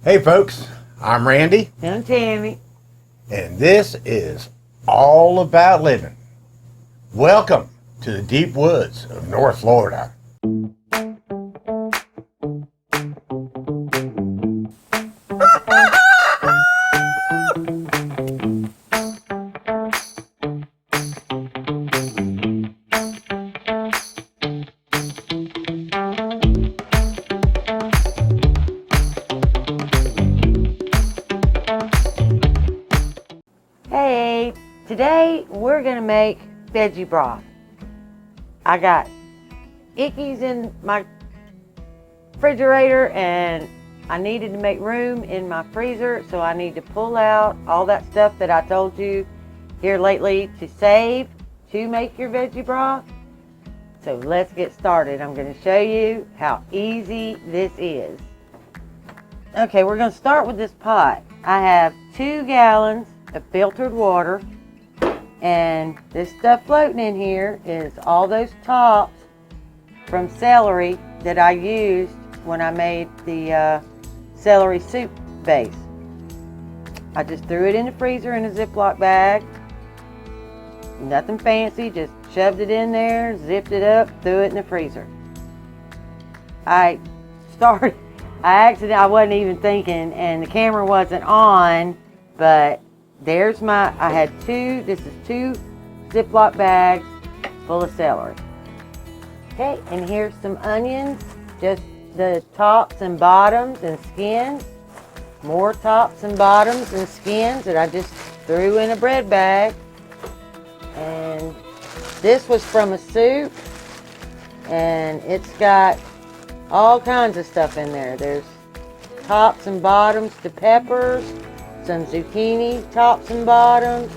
Hey folks, I'm Randy, I'm Tammy. and this is All About Living. Welcome to the deep woods of North Florida. Hey, today we're gonna make veggie broth. I got ickies in my refrigerator and I needed to make room in my freezer, so I need to pull out all that stuff that I told you here lately to save to make your veggie broth. So let's get started. I'm gonna show you how easy this is. Okay, we're gonna start with this pot. I have 2 gallons of filtered water, and this stuff floating in here is all those tops from celery that I used when I made the celery soup base. I just threw it in the freezer in a Ziploc bag. Nothing fancy, just shoved it in there, zipped it up, threw it in the freezer. I wasn't even thinking, and the camera wasn't on, but there's I had 2 Ziploc bags full of celery. Okay, and here's some onions, just the tops and bottoms and skins. More tops and bottoms and skins that I just threw in a bread bag. And this was from a soup, and it's got all kinds of stuff in there. There's tops and bottoms to peppers, some zucchini tops and bottoms.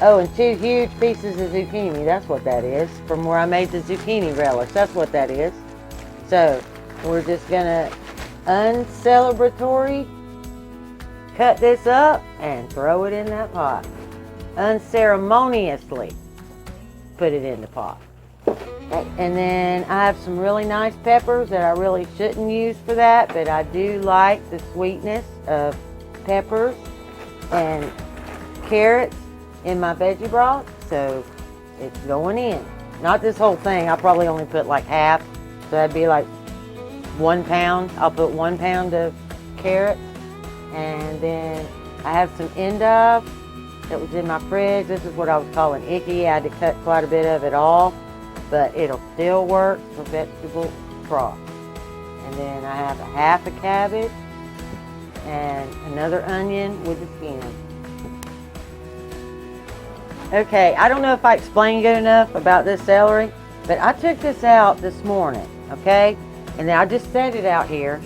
Oh, and 2 huge pieces of zucchini. That's what that is. From where I made the zucchini relish. That's what that is. So we're just gonna uncelebratory cut this up and throw it in that pot. Unceremoniously put it in the pot. Okay. And then I have some really nice peppers that I really shouldn't use for that, but I do like the sweetness of peppers and carrots in my veggie broth, so it's going in. Not this whole thing. I'll probably only put like half, so that'd be like 1 pound. I'll put 1 pound of carrots, and then I have some endive that was in my fridge. This is what I was calling icky. I had to cut quite a bit of it off, but it'll still work for vegetable broth. And then I have a half a cabbage and another onion with the skin. Okay, I don't know if I explained good enough about this celery, but I took this out this morning, okay? And then I just set it out here.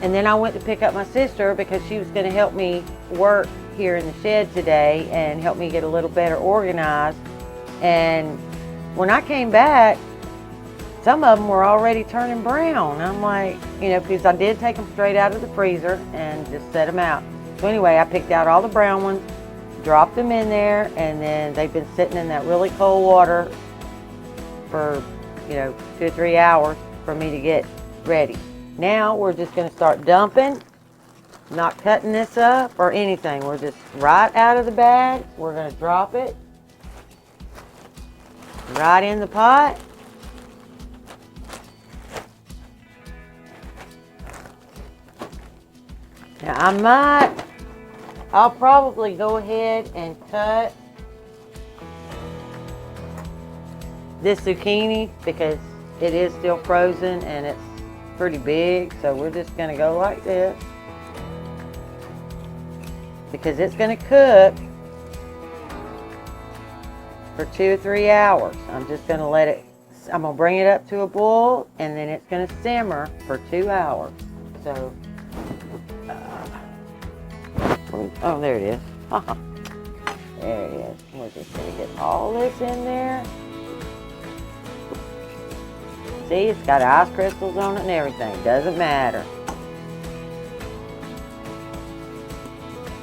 And then I went to pick up my sister because she was going to help me work here in the shed today and help me get a little better organized. And when I came back, some of them were already turning brown. I'm like, because I did take them straight out of the freezer and just set them out. So anyway, I picked out all the brown ones, dropped them in there, and then they've been sitting in that really cold water for, 2 or 3 hours for me to get ready. Now we're just going to start dumping, not cutting this up or anything. We're just right out of the bag. We're going to drop it right in the pot. Now I'll probably go ahead and cut this zucchini because it is still frozen and it's pretty big. So we're just going to go like this because it's going to cook for 2 or 3 hours. I'm just going to I'm going to bring it up to a boil, and then it's going to simmer for 2 hours. So oh, there it is. There it is. We're just going to get all this in there. See, it's got ice crystals on it and everything. Doesn't matter.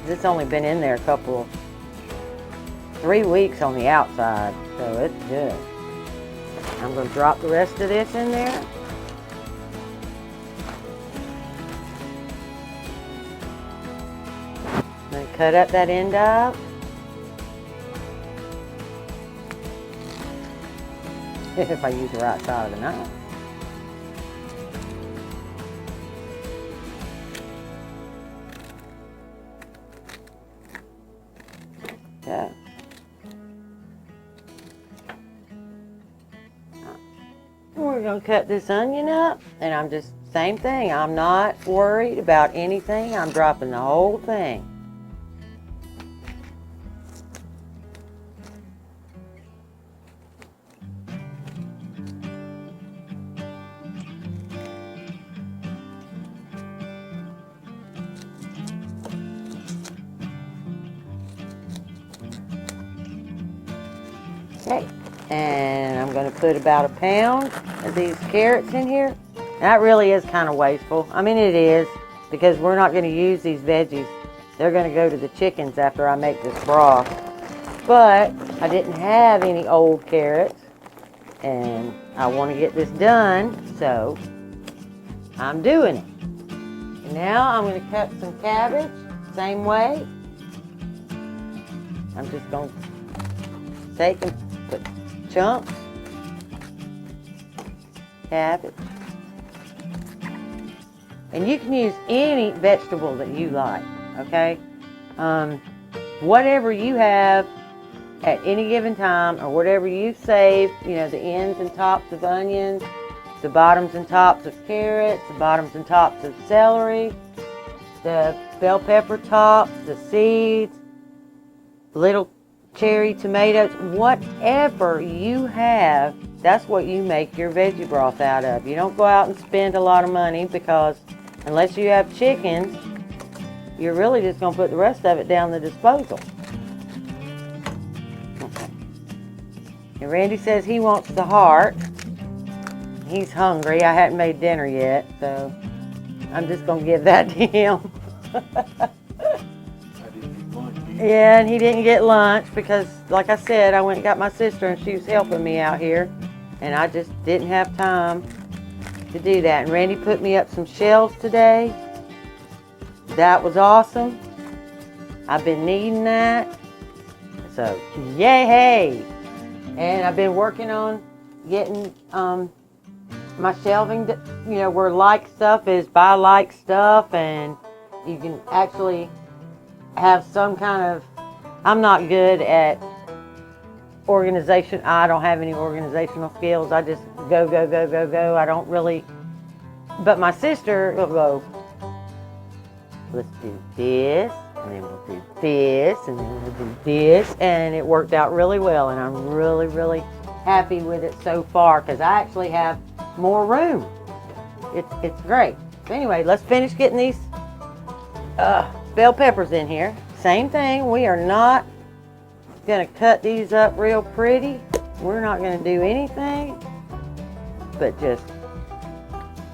It's only been in there 3 weeks on the outside, so it's good. I'm going to drop the rest of this in there. cut up that endive. If I use the right side of the knife. Yeah. We're going to cut this onion up, and I'm just, same thing. I'm not worried about anything. I'm dropping the whole thing. Okay, and I'm going to put about a pound of these carrots in here. That really is kind of wasteful. I mean, it is, because we're not going to use these veggies. They're going to go to the chickens after I make this broth. But I didn't have any old carrots, and I want to get this done, so I'm doing it. And now I'm going to cut some cabbage, same way. I'm just going to take and put chunks, cabbage. And you can use any vegetable that you like, okay? Whatever you have at any given time, or whatever you save, you know, the ends and tops of onions, the bottoms and tops of carrots, the bottoms and tops of celery, the bell pepper tops, the seeds, little cherry tomatoes, whatever you have, that's what you make your veggie broth out of. You don't go out and spend a lot of money, because unless you have chickens, you're really just going to put the rest of it down the disposal. Okay. And Randy says he wants the heart. He's hungry. I hadn't made dinner yet, so I'm just going to give that to him. Yeah, and he didn't get lunch because, like I said, I went and got my sister and she was helping me out here. And I just didn't have time to do that. And Randy put me up some shells today. That was awesome. I've been needing that. So, yay! And I've been working on getting my shelving, you know, where like stuff is buy like stuff, and you can actually have some kind of, I'm not good at organization. I don't have any organizational skills. I just go. I don't really, but my sister will go, let's do this, and then we'll do this, and then we'll do this, and it worked out really well, and I'm really happy with it so far, because I actually have more room. It's great. So anyway, let's finish getting these bell peppers in here. Same thing. We are not going to cut these up real pretty. We're not going to do anything but just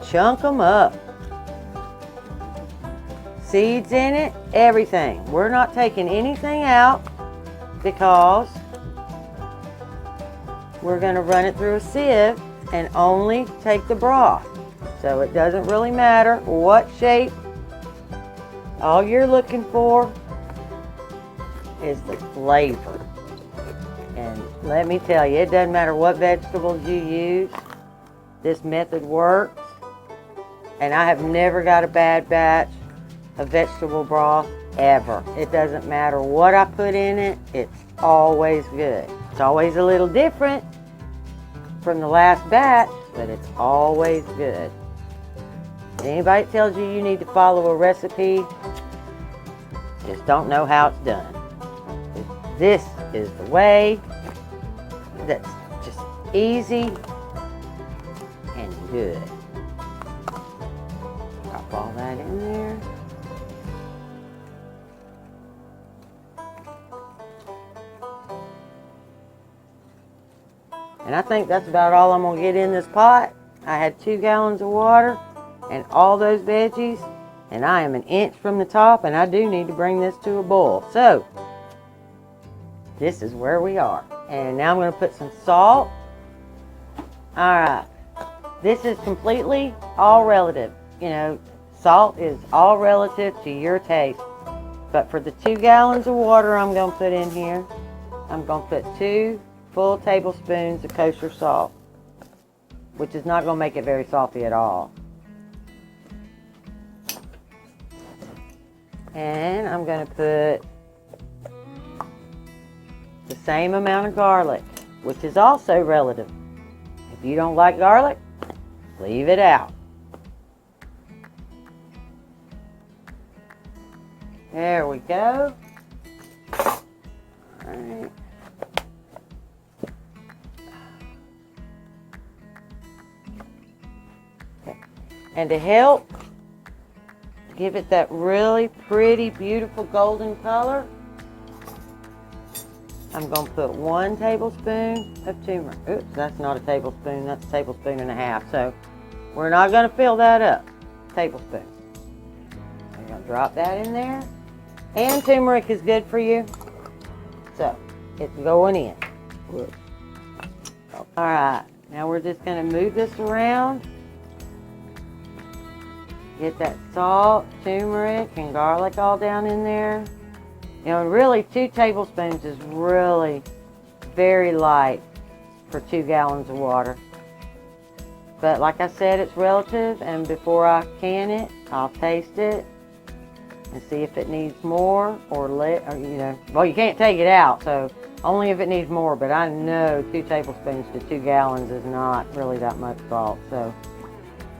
chunk them up. Seeds in it, everything. We're not taking anything out because we're going to run it through a sieve and only take the broth. So it doesn't really matter what shape. All you're looking for is the flavor. And let me tell you, it doesn't matter what vegetables you use. This method works. And I have never got a bad batch of vegetable broth ever. It doesn't matter what I put in it, it's always good. It's always a little different from the last batch, but it's always good. Anybody tells you you need to follow a recipe, just don't know how it's done. This is the way that's just easy and good. Drop all that in there. And I think that's about all I'm going to get in this pot. I had 2 gallons of water and all those veggies, and I am an inch from the top, and I do need to bring this to a boil. So, this is where we are. And now I'm going to put some salt. Alright, this is completely all relative. You know, salt is all relative to your taste. But for the 2 gallons of water I'm going to put in here, I'm going to put 2 full tablespoons of kosher salt, which is not going to make it very salty at all. And I'm going to put the same amount of garlic, which is also relative. If you don't like garlic, leave it out. There we go. All right. Okay. And to help give it that really pretty, beautiful golden color, I'm going to put 1 tablespoon of turmeric. Oops, that's not a tablespoon, that's a tablespoon and a half. So we're not going to fill that up. Tablespoon. I'm going to drop that in there. And turmeric is good for you. So it's going in. All right, now we're just going to move this around. Get that salt, turmeric, and garlic all down in there. You know, really 2 tablespoons is really very light for 2 gallons of water. But like I said, it's relative, and before I can it, I'll taste it and see if it needs more or less, or, you know, well, you can't take it out, so only if it needs more, but I know 2 tablespoons to 2 gallons is not really that much salt. So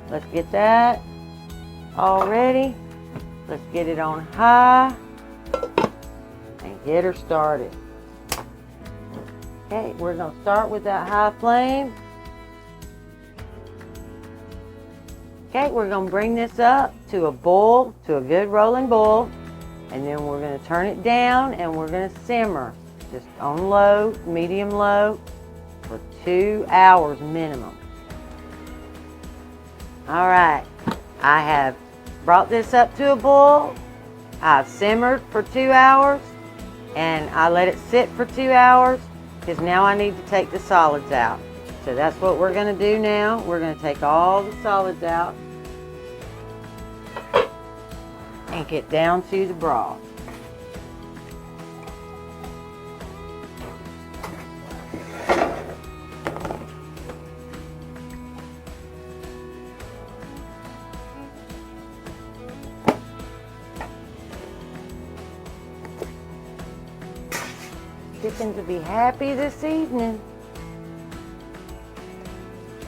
let's get that all ready. Let's get it on high and get her started. Okay, we're going to start with that high flame. Okay, we're going to bring this up to a boil, to a good rolling boil, and then we're going to turn it down and we're going to simmer just on low, medium low for 2 hours minimum. All right, I have brought this up to a boil. I've simmered for 2 hours and I let it sit for 2 hours because now I need to take the solids out. So that's what we're going to do now. We're going to take all the solids out and get down to the broth. Chickens will be happy this evening.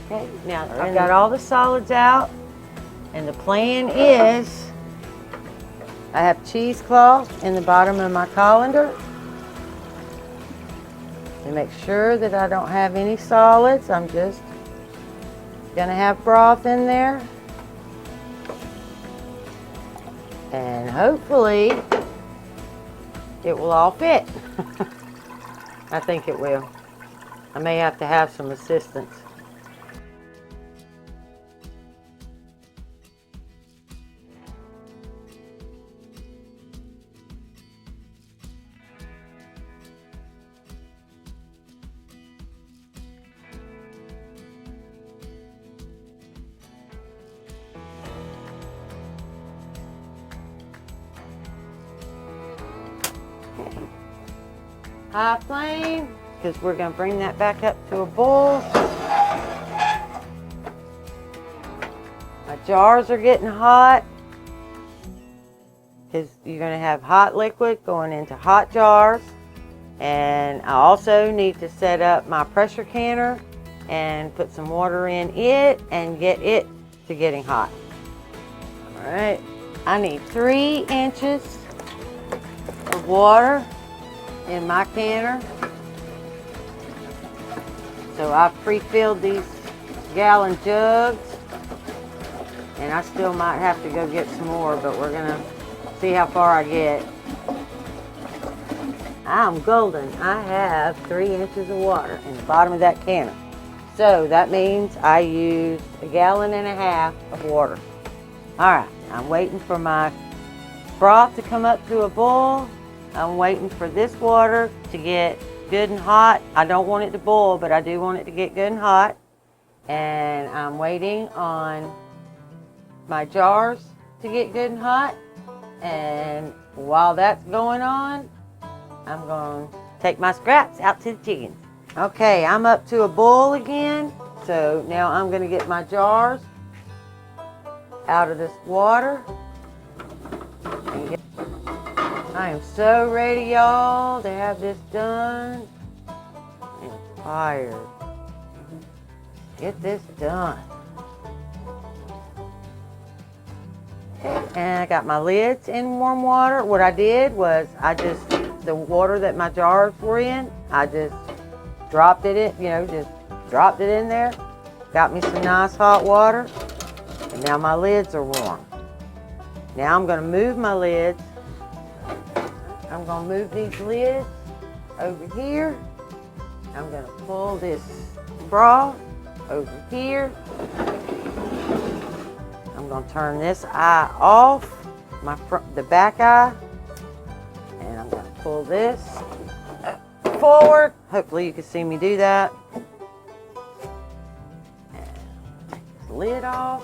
Okay, now I've got all the solids out, and the plan is I have cheesecloth in the bottom of my colander to make sure that I don't have any solids. I'm just gonna have broth in there, and hopefully it will all fit. I think it will. I may have to have some assistance. High flame, because we're going to bring that back up to a boil. My jars are getting hot because you're going to have hot liquid going into hot jars. And I also need to set up my pressure canner and put some water in it and get it to getting hot. All right, I need 3 inches of water in my canner. So I've pre-filled these gallon jugs, and I still might have to go get some more, but we're gonna see how far I get. I'm golden. I have 3 inches of water in the bottom of that canner. So that means I used 1.5 gallons of water. All right, I'm waiting for my broth to come up to a boil. I'm waiting for this water to get good and hot. I don't want it to boil, but I do want it to get good and hot. And I'm waiting on my jars to get good and hot. And while that's going on, I'm going to take my scraps out to the chickens. Okay, I'm up to a boil again. So now I'm going to get my jars out of this water. I am so ready, y'all, to have this done. I'm tired. Get this done. And I got my lids in warm water. What I did was the water that my jars were in, I just dropped it in, just dropped it in there. Got me some nice hot water. And now my lids are warm. Now I'm going to move my lids. I'm going to move these lids over here. I'm going to pull this broth over here. I'm going to turn this eye off, the back eye, and I'm going to pull this forward. Hopefully you can see me do that. And take this lid off.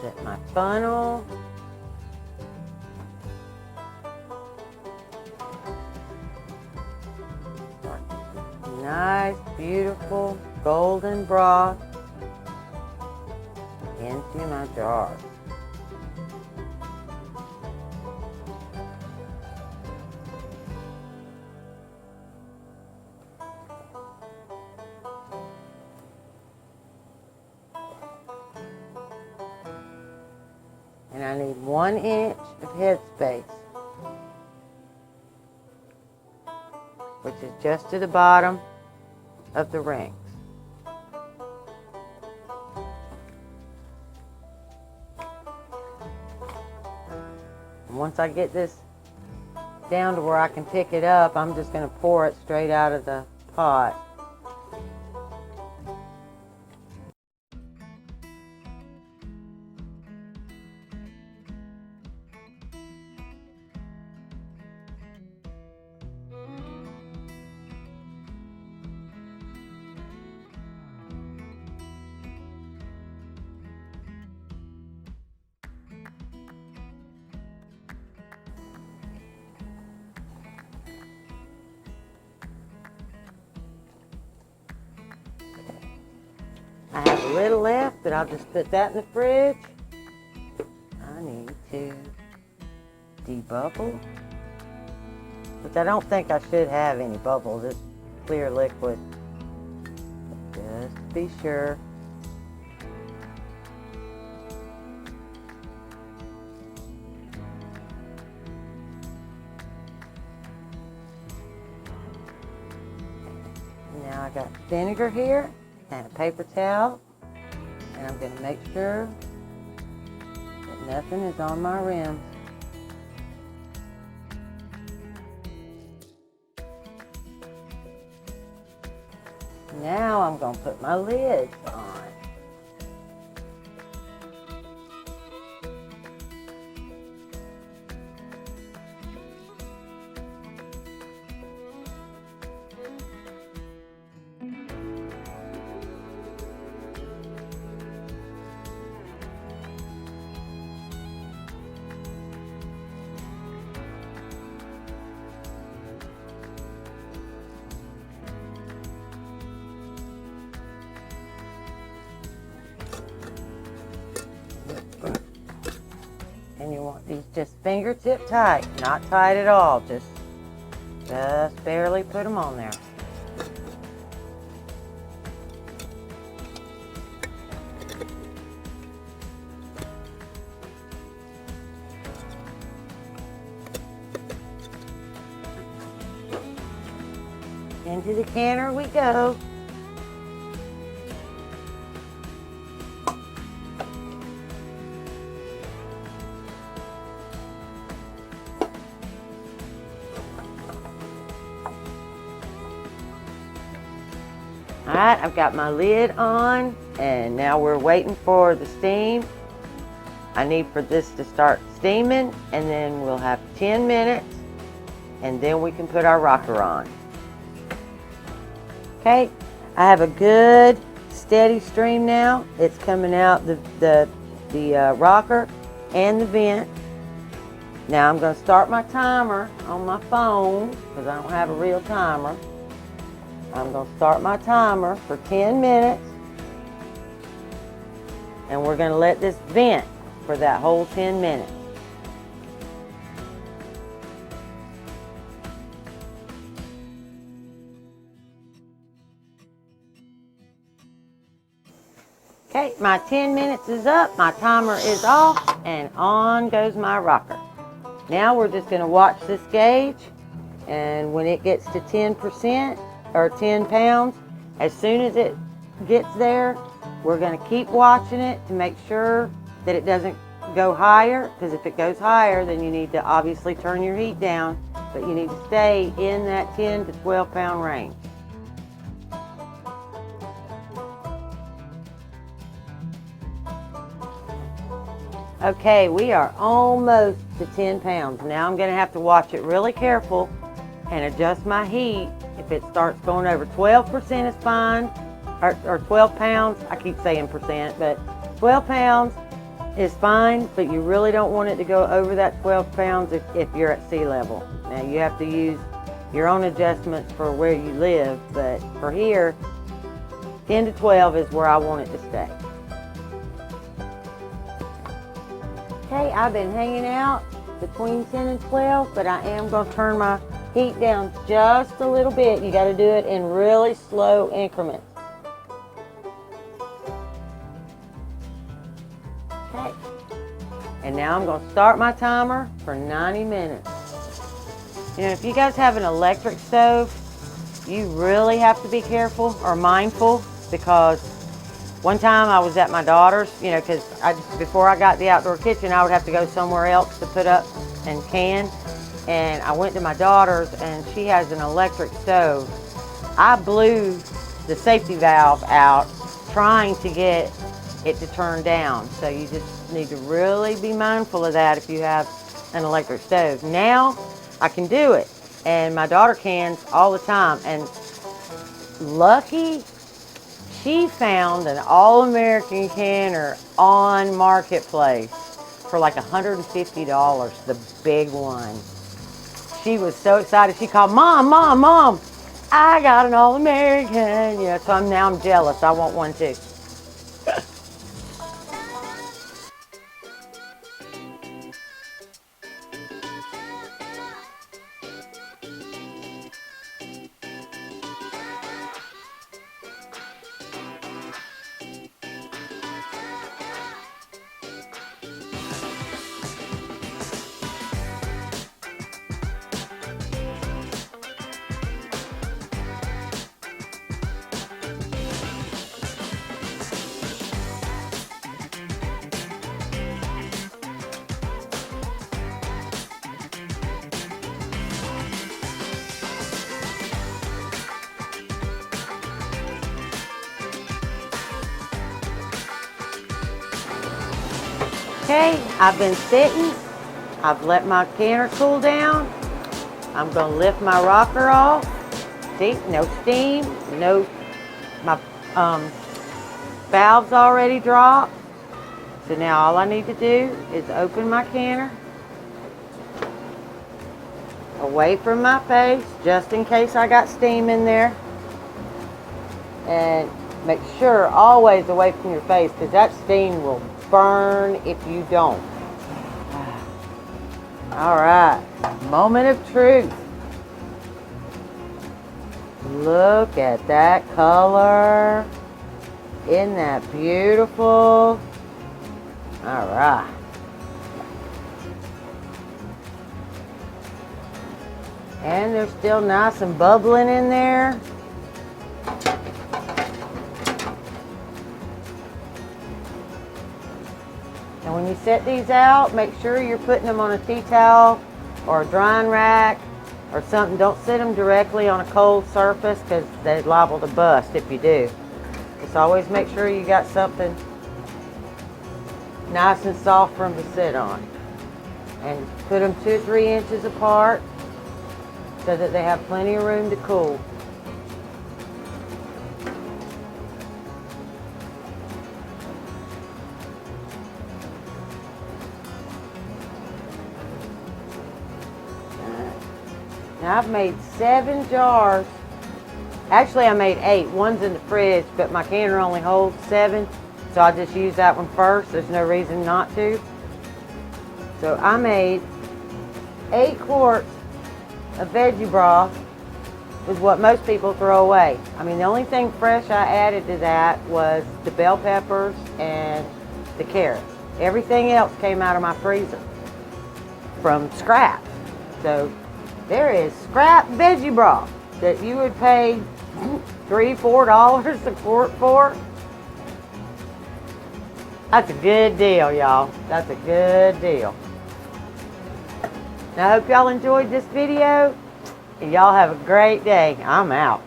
Set my funnel. Nice, beautiful, golden broth into my jar. And I need 1 inch of headspace, which is just to the bottom of the rings. And once I get this down to where I can pick it up, I'm just going to pour it straight out of the pot. I have a little left, but I'll just put that in the fridge. I need to debubble, which I don't think I should have any bubbles. It's clear liquid, just to be sure. Now I got vinegar here and a paper towel, and I'm going to make sure that nothing is on my rims. Now I'm going to put my lids on. And you want these just fingertip tight, not tight at all, just barely put them on there. Into the canner we go. All right, I've got my lid on, and now we're waiting for the steam. I need for this to start steaming, and then we'll have 10 minutes, and then we can put our rocker on. Okay, I have a good steady stream now. It's coming out the rocker and the vent. Now I'm going to start my timer on my phone because I don't have a real timer. I'm going to start my timer for 10 minutes. And we're going to let this vent for that whole 10 minutes. Okay, my 10 minutes is up, my timer is off, and on goes my rocker. Now we're just going to watch this gauge, and when it gets to 10% or 10 pounds, as soon as it gets there, we're going to keep watching it to make sure that it doesn't go higher, because if it goes higher, then you need to obviously turn your heat down, but you need to stay in that 10 to 12 pound range. Okay, we are almost to 10 pounds. Now I'm going to have to watch it really careful and adjust my heat. If it starts going over 12% is fine, or 12 pounds, I keep saying percent, but 12 pounds is fine, but you really don't want it to go over that 12 pounds if you're at sea level. Now you have to use your own adjustments for where you live, but for here, 10 to 12 is where I want it to stay. Okay, I've been hanging out between 10 and 12, but I am going to turn my heat down just a little bit. You got to do it in really slow increments. Okay, and now I'm going to start my timer for 90 minutes. You know, if you guys have an electric stove, you really have to be careful or mindful, because one time I was at my daughter's, you know, because before I got the outdoor kitchen, I would have to go somewhere else to put up and can. And I went to my daughter's, and she has an electric stove. I blew the safety valve out trying to get it to turn down. So you just need to really be mindful of that if you have an electric stove. Now I can do it, and my daughter cans all the time. And lucky, she found an all-American canner on Marketplace for like $150, the big one. She was so excited. She called, Mom, Mom, Mom, I got an all-American. You know, so now I'm jealous. I want one too. Okay, I've been sitting. I've let my canner cool down. I'm going to lift my rocker off. See, no steam, my valve's already dropped. So now all I need to do is open my canner away from my face, just in case I got steam in there. And make sure always away from your face, because that steam will burn if you don't. All right, moment of truth. Look at that color. Isn't that beautiful? All right. And they're still nice and bubbling in there. And when you set these out, make sure you're putting them on a tea towel or a drying rack or something. Don't sit them directly on a cold surface, because they're liable to bust if you do. Just always make sure you got something nice and soft for them to sit on. And put them 2 or 3 inches apart so that they have plenty of room to cool. Now I've made 7 jars. Actually, I made 8. One's in the fridge, but my canner only holds 7. So I just use that one first. There's no reason not to. So I made 8 quarts of veggie broth with what most people throw away. I mean, the only thing fresh I added to that was the bell peppers and the carrots. Everything else came out of my freezer from scrap. So there is scrap veggie broth that you would pay $3-4 a quart for. That's a good deal, y'all. That's a good deal. Now, I hope y'all enjoyed this video, and y'all have a great day. I'm out.